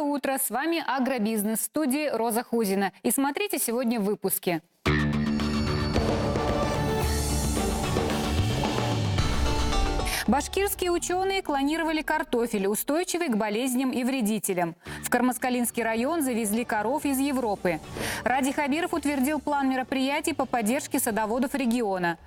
утро! С вами «Агробизнес», в студии Роза Хузина. И смотрите сегодня в выпуске. Башкирские ученые клонировали картофель, устойчивый к болезням и вредителям. В Кармаскалинский район завезли коров из Европы. Ради Хабиров утвердил план мероприятий по поддержке садоводов региона.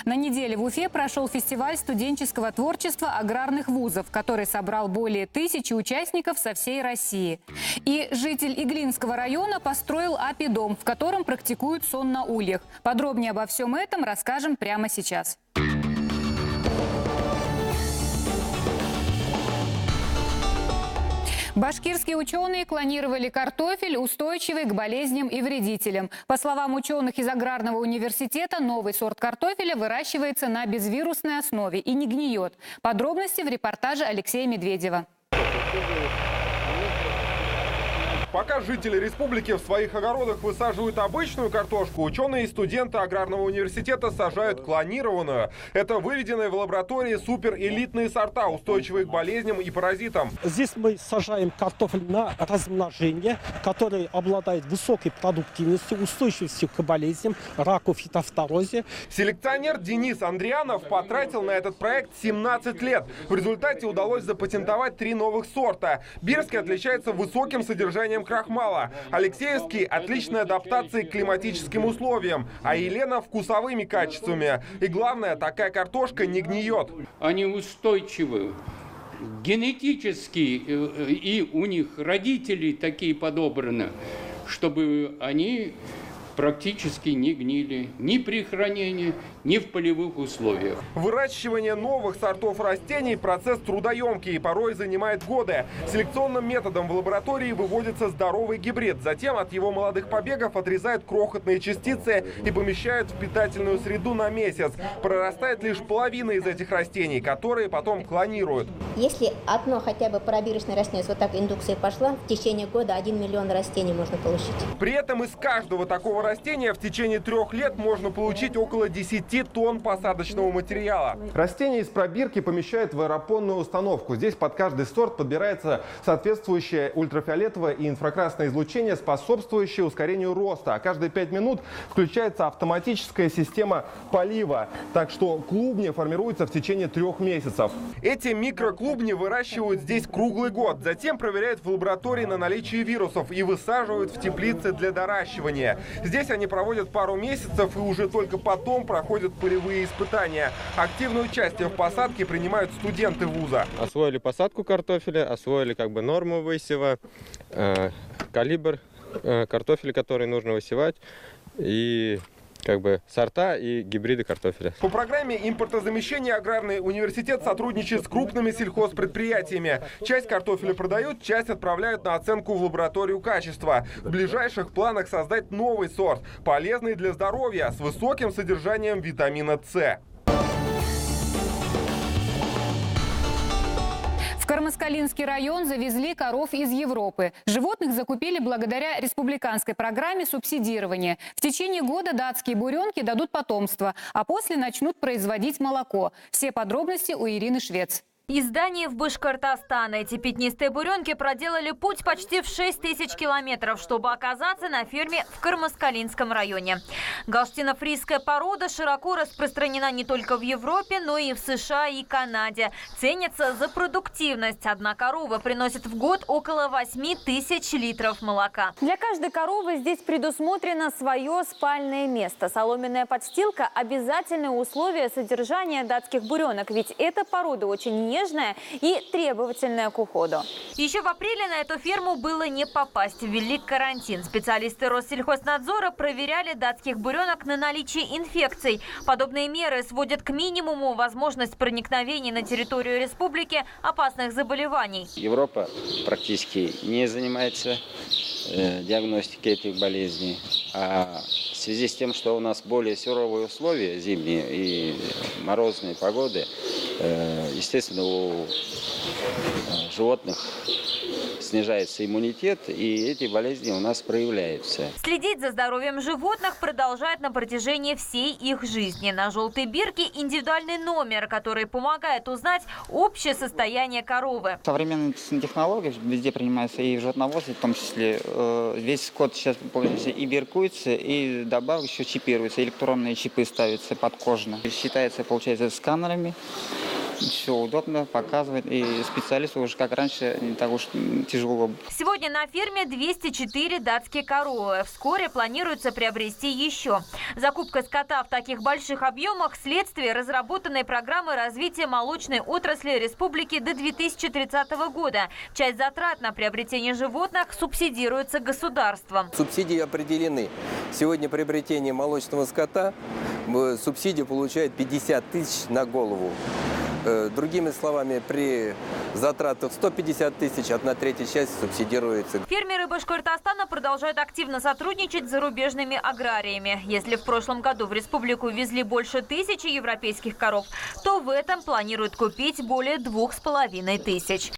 На неделе в Уфе прошел фестиваль студенческого творчества аграрных вузов, который собрал более 1000 участников со всей России. И житель Иглинского района построил АПИ-дом, в котором практикуют сон на ульях. Подробнее обо всем этом расскажем прямо сейчас. Башкирские ученые клонировали картофель, устойчивый к болезням и вредителям. По словам ученых из Аграрного университета, новый сорт картофеля выращивается на безвирусной основе и не гниет. Подробности в репортаже Алексея Медведева. Пока жители республики в своих огородах высаживают обычную картошку, ученые и студенты Аграрного университета сажают клонированную. Это выведенные в лаборатории суперэлитные сорта, устойчивые к болезням и паразитам. Здесь мы сажаем картофель на размножение, который обладает высокой продуктивностью, устойчивостью к болезням, раку, фитофторозе. Селекционер Денис Андрианов потратил на этот проект 17 лет. В результате удалось запатентовать 3 новых сорта. Бирский отличается высоким содержанием крахмала, Алексеевский – отличной адаптацией к климатическим условиям, а Елена – вкусовыми качествами. И главное, такая картошка не гниет. Они устойчивы генетически, и у них родители такие подобраны, чтобы они практически не гнили ни при хранении, ни в полевых условиях. Выращивание новых сортов растений – процесс трудоемкий и порой занимает годы. Селекционным методом в лаборатории выводится здоровый гибрид. Затем от его молодых побегов отрезают крохотные частицы и помещают в питательную среду на месяц. Прорастает лишь половина из этих растений, которые потом клонируют. Если одно хотя бы пробирочное растение, вот так индукция пошла, в течение года 1 миллион растений можно получить. При этом из каждого такого растения в течение 3 лет можно получить около 10 тонн посадочного материала. Растения из пробирки помещают в аэропонную установку. Здесь под каждый сорт подбирается соответствующее ультрафиолетовое и инфракрасное излучение, способствующее ускорению роста. А каждые 5 минут включается автоматическая система полива. Так что клубни формируются в течение 3 месяцев. Эти микроклубни выращивают здесь круглый год. Затем проверяют в лаборатории на наличие вирусов и высаживают в теплице для доращивания. Здесь они проводят пару месяцев и уже только потом проходят полевые испытания. Активное участие в посадке принимают студенты вуза. Освоили посадку картофеля, освоили норму высева, калибр картофеля, который нужно высевать, и сорта и гибриды картофеля. По программе импортозамещения Аграрный университет сотрудничает с крупными сельхозпредприятиями. Часть картофеля продают, часть отправляют на оценку в лабораторию качества. В ближайших планах создать новый сорт, полезный для здоровья, с высоким содержанием витамина С. В Кармаскалинский район завезли коров из Европы. Животных закупили благодаря республиканской программе субсидирования. В течение года датские буренки дадут потомство, а после начнут производить молоко. Все подробности у Ирины Швец. Из Дании в Башкортостан эти пятнистые буренки проделали путь почти в 6000 километров, чтобы оказаться на ферме в Кармаскалинском районе. Галштино-фрийская порода широко распространена не только в Европе, но и в США и Канаде. Ценится за продуктивность. Одна корова приносит в год около 8000 литров молока. Для каждой коровы здесь предусмотрено свое спальное место. Соломенная подстилка – обязательное условие содержания датских буренок, ведь эта порода очень нежная и требовательная к уходу. Еще в апреле на эту ферму было не попасть. Ввели карантин. Специалисты Россельхознадзора проверяли датских буренок на наличие инфекций. Подобные меры сводят к минимуму возможность проникновения на территорию республики опасных заболеваний. Европа практически не занимается диагностикой этих болезней. А в связи с тем, что у нас более суровые условия зимние и морозные погоды, естественно, у животных с снижается иммунитет, и эти болезни у нас проявляются. Следить за здоровьем животных продолжают на протяжении всей их жизни. На желтой бирке индивидуальный номер, который помогает узнать общее состояние коровы. Современные технологии везде принимаются, и в животноводстве, в том числе. Весь скот сейчас и биркуется, и добавок еще чипируется. Электронные чипы ставятся подкожно. Считается, получается, сканерами. Все удобно, показывает. И специалисту уже, как раньше, не так уж тяжело. Сегодня на ферме 204 датские коровы. Вскоре планируется приобрести еще. Закупка скота в таких больших объемах – следствие разработанной программы развития молочной отрасли республики до 2030 года. Часть затрат на приобретение животных субсидируется государством. Субсидии определены. Сегодня приобретение молочного скота субсидию получает 50 тысяч на голову. Другими словами, при затратах 150 тысяч, 1/3 часть субсидируется. Фермеры Башкортостана продолжают активно сотрудничать с зарубежными аграриями. Если в прошлом году в республику везли больше 1000 европейских коров, то в этом планируют купить более 2500.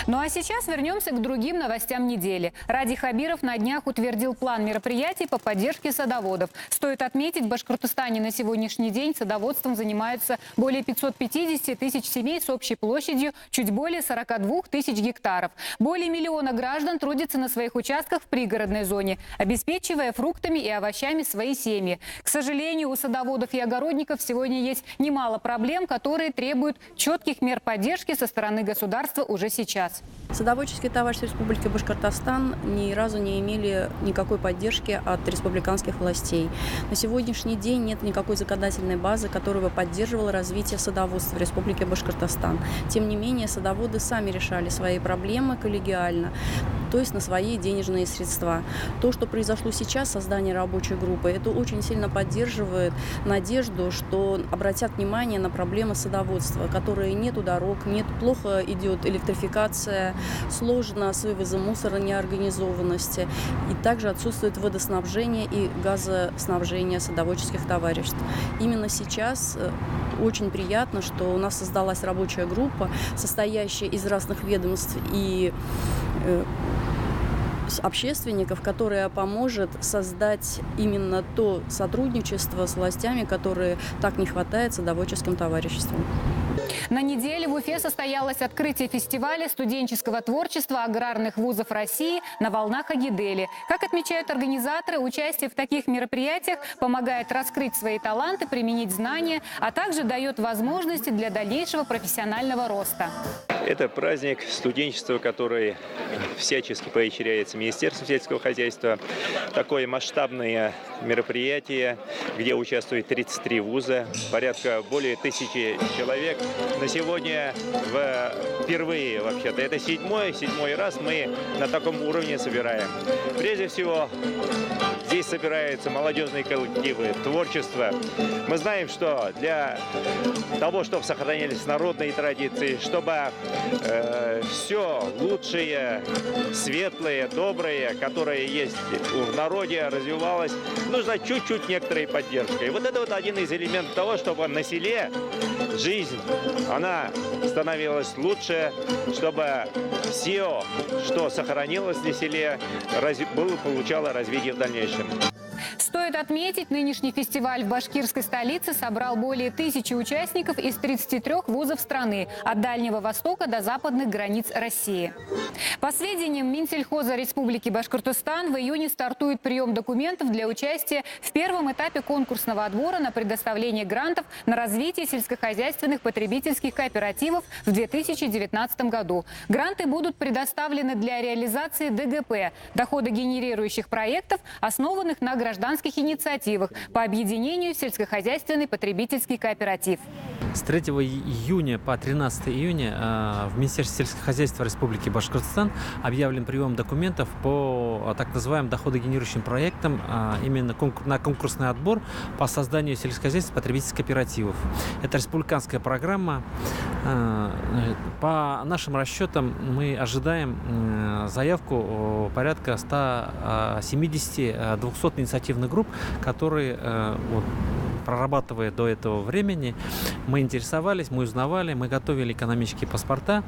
Ну а сейчас вернемся к другим новостям недели. Ради Хабиров на днях утвердил план мероприятий по поддержке садоводов. Стоит отметить, в Башкортостане на сегодняшний день садоводством занимаются более 550 тысяч семей с общей площадью чуть более 42 тысяч гектаров. Более миллиона граждан трудятся на своих участках в пригородной зоне, обеспечивая фруктами и овощами свои семьи. К сожалению, у садоводов и огородников сегодня есть немало проблем, которые требуют четких мер поддержки со стороны государства уже сейчас. Садоводческие товарищества Республики Башкортостан ни разу не имели никакой поддержки от республиканских властей. На сегодняшний день нет никакой законодательной базы, которая бы поддерживала развитие садоводства в Республике Башкортостан. Тем не менее, садоводы сами решали свои проблемы коллегиально, то есть на свои денежные средства. То, что произошло сейчас, создание рабочей группы, это очень сильно поддерживает надежду, что обратят внимание на проблемы садоводства, которые нету дорог, плохо идет электрификация, сложно с вывозом мусора, неорганизованности. И также отсутствует водоснабжение и газоснабжение садоводческих товариществ. Именно сейчас очень приятно, что у нас создалась рабочая группа, состоящая из разных ведомств и общественников, которая поможет создать именно то сотрудничество с властями, которое так не хватает садоводческим товариществам. На неделе в Уфе состоялось открытие фестиваля студенческого творчества аграрных вузов России «На волнах Агидели». Как отмечают организаторы, участие в таких мероприятиях помогает раскрыть свои таланты, применить знания, а также дает возможности для дальнейшего профессионального роста. Это праздник студенчества, который всячески поощряется Министерством сельского хозяйства. Такое масштабное мероприятие, где участвует 33 вуза, порядка более 1000 человек. На сегодня впервые, вообще-то, это седьмой раз мы на таком уровне собираем. Прежде всего, здесь собираются молодежные коллективы, творчество. Мы знаем, что для того, чтобы сохранились народные традиции, чтобы все лучшее, светлое, доброе, которое есть в народе, развивалось, нужно чуть-чуть некоторой поддержки. И вот это вот один из элементов того, чтобы на селе жизнь, она становилась лучше, чтобы все, что сохранилось на селе, получало развитие в дальнейшем. Стоит отметить, нынешний фестиваль в башкирской столице собрал более 1000 участников из 33 вузов страны, от Дальнего Востока до западных границ России. По сведениям Минсельхоза Республики Башкортостан, в июне стартует прием документов для участия в первом этапе конкурсного отбора на предоставление грантов на развитие сельскохозяйственных потребительских кооперативов в 2019 году. Гранты будут предоставлены для реализации ДГП – доходогенерирующих проектов, основанных на гражданских инициативах по объединению в сельскохозяйственный потребительский кооператив. С 3 июня по 13 июня в Министерстве сельского хозяйства Республики Башкортостан объявлен прием документов по так называемым доходогенерирующим проектам, именно на конкурсный отбор по созданию сельскохозяйственных потребительских кооперативов. Это республиканская программа. По нашим расчетам мы ожидаем заявку порядка 170-200 инициативных групп, которые прорабатывая до этого времени, мы интересовались, мы узнавали, мы готовили экономические паспорта.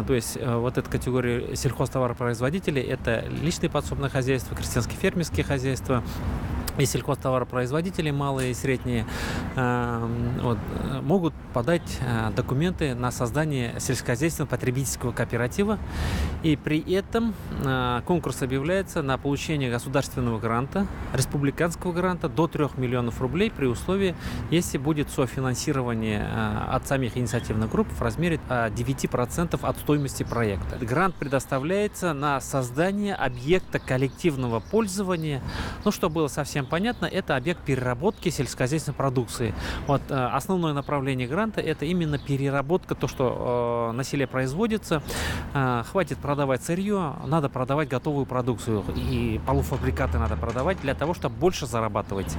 То есть вот эта категория сельхозтоваропроизводителей – это личные подсобные хозяйства, крестьянские фермерские хозяйства, и сельхозтоваропроизводители, малые и средние, могут подать документы на создание сельскохозяйственного потребительского кооператива. И при этом конкурс объявляется на получение государственного гранта, республиканского гранта до 3 миллионов рублей при условии, если будет софинансирование от самих инициативных групп в размере 9% от стоимости проекта. Грант предоставляется на создание объекта коллективного пользования. Ну, что было совсем понятно, это объект переработки сельскохозяйственной продукции. Вот основное направление гранта – это именно переработка, то, что на селе производится. Хватит продавать сырье, надо продавать готовую продукцию. И полуфабрикаты надо продавать для того, чтобы больше зарабатывать.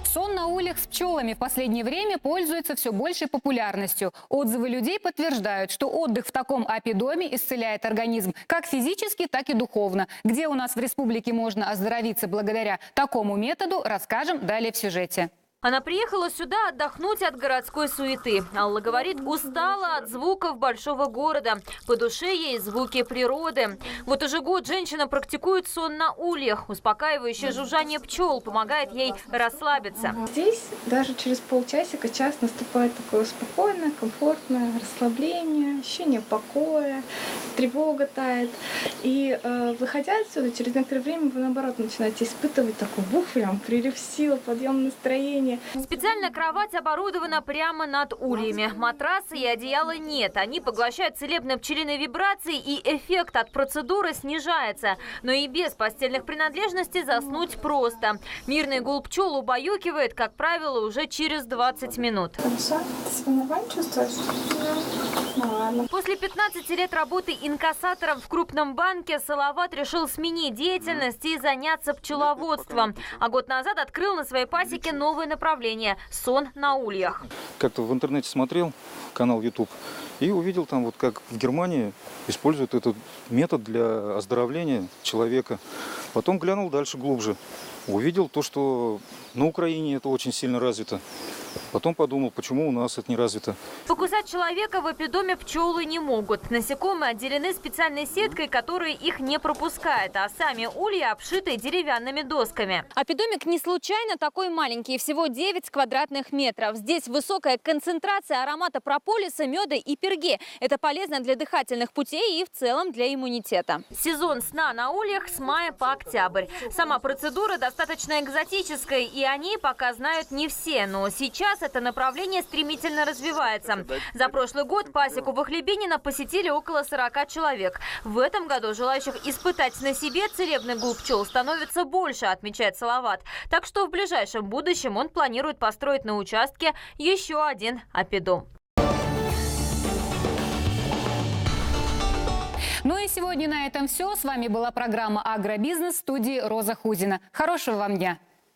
Сон на ульях с пчелами в последнее время пользуется все большей популярностью. Отзывы людей подтверждают, что отдых в таком апидоме исцеляет организм как физически, так и духовно. Где у нас в республике можно оздоровиться благодаря такому методу, расскажем далее в сюжете. Она приехала сюда отдохнуть от городской суеты. Алла говорит, устала от звуков большого города. По душе ей звуки природы. Вот уже год женщина практикует сон на ульях. Успокаивающее жужжание пчел помогает ей расслабиться. Здесь даже через полчасика, час наступает такое спокойное, комфортное расслабление, ощущение покоя, тревога тает. И выходя отсюда, через некоторое время вы, наоборот, начинаете испытывать такой прям прилив сил, подъем настроения. Специальная кровать оборудована прямо над ульями. Матраса и одеяла нет. Они поглощают целебные пчелиные вибрации, и эффект от процедуры снижается. Но и без постельных принадлежностей заснуть просто. Мирный гул пчел убаюкивает, как правило, уже через 20 минут. Хорошо? Ты себя нормально чувствуешь? Ну ладно. После 15 лет работы инкассатором в крупном банке Салават решил сменить деятельность и заняться пчеловодством. А год назад открыл на своей пасеке новое направление – сон на ульях. Как-то в интернете смотрел канал YouTube и увидел там, вот как в Германии используют этот метод для оздоровления человека. Потом глянул дальше, глубже. Увидел то, что на Украине это очень сильно развито. Потом подумал, почему у нас это не развито. Покусать человека в апидоме пчелы не могут. Насекомые отделены специальной сеткой, которая их не пропускает, а сами улья обшиты деревянными досками. Апидомик не случайно такой маленький, всего 9 квадратных метров. Здесь высокая концентрация аромата прополиса, меда и перги. Это полезно для дыхательных путей и в целом для иммунитета. Сезон сна на ульях с мая по октябрь. Сама процедура достаточно экзотическая, и о ней пока знают не все, но сейчас это направление стремительно развивается. За прошлый год пасеку Вахлебинина посетили около 40 человек. В этом году желающих испытать на себе целебный гул пчел становится больше, отмечает Салават. Так что в ближайшем будущем он планирует построить на участке еще один апидом. Ну и сегодня на этом все. С вами была программа «Агробизнес» в студии Роза Худина. Хорошего вам дня!